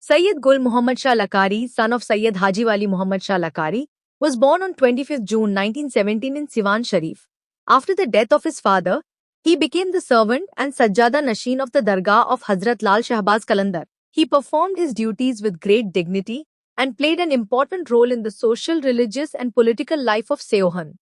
Sayyid Gul Muhammad Shah Lakari, son of Sayyid Haji Wali Muhammad Shah Lakari, was born on 25th June 1917 in Siwan Sharif. After the death of his father, he became the servant and Sajjada Nashin of the Dargah of Hazrat Lal Shahbaz Qalandar. He performed his duties with great dignity and played an important role in the social, religious and political life of Seohan.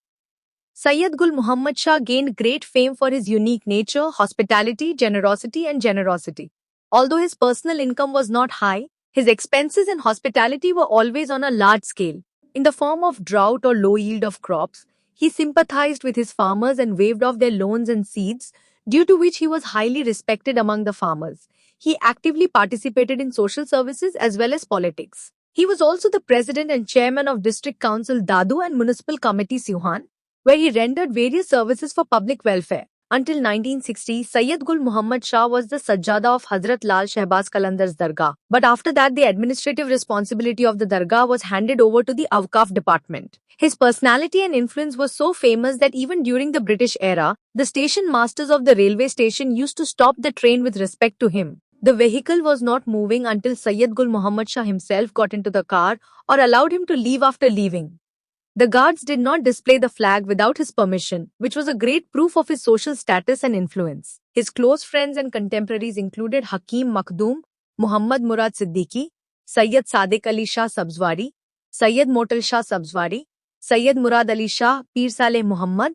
Sayyid Gul Muhammad Shah gained great fame for his unique nature, hospitality, generosity. Although his personal income was not high, his expenses and hospitality were always on a large scale. In the form of drought or low yield of crops, he sympathized with his farmers and waived off their loans and seeds, due to which he was highly respected among the farmers. He actively participated in social services as well as politics. He was also the president and chairman of District Council Dadu and Municipal Committee Siwan, where he rendered various services for public welfare. Until 1960, Sayyid Gul Muhammad Shah was the Sajjada of Hazrat Lal Shahbaz Qalandar's Dargah. But after that, the administrative responsibility of the Dargah was handed over to the Awqaf department. His personality and influence were so famous that even during the British era, the station masters of the railway station used to stop the train with respect to him. The vehicle was not moving until Sayyid Gul Muhammad Shah himself got into the car or allowed him to leave after leaving. The guards did not display the flag without his permission, which was a great proof of his social status and influence. His close friends and contemporaries included Hakim Makhdoom, Muhammad Murad Siddiqui, Sayyid Sadiq Ali Shah Sabzwari, Sayyid Motal Shah Sabzwari, Sayyid Murad Ali Shah, Pir Saleh Muhammad,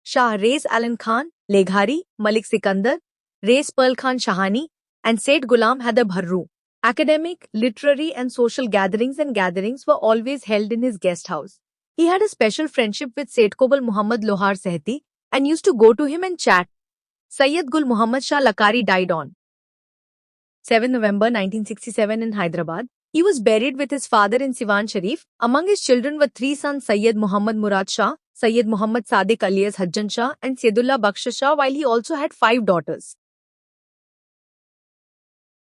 Shah Rez Alan Khan, Leghari, Malik Sikandar, Rez Pearl Khan Shahani, and Seth Ghulam Haider Bharru. Academic, literary, and social gatherings were always held in his guest house. He had a special friendship with Seth Kobal Muhammad Lohar Sehti and used to go to him and chat. Sayyid Gul Muhammad Shah Lakari died on 7 November 1967 in Hyderabad. He was buried with his father in Siwan Sharif. Among his children were three sons, Sayyid Muhammad Murad Shah, Sayyid Muhammad Sadiq alias Hajjan Shah, and Sayyidullah Bakhsh Shah, while he also had 5 daughters.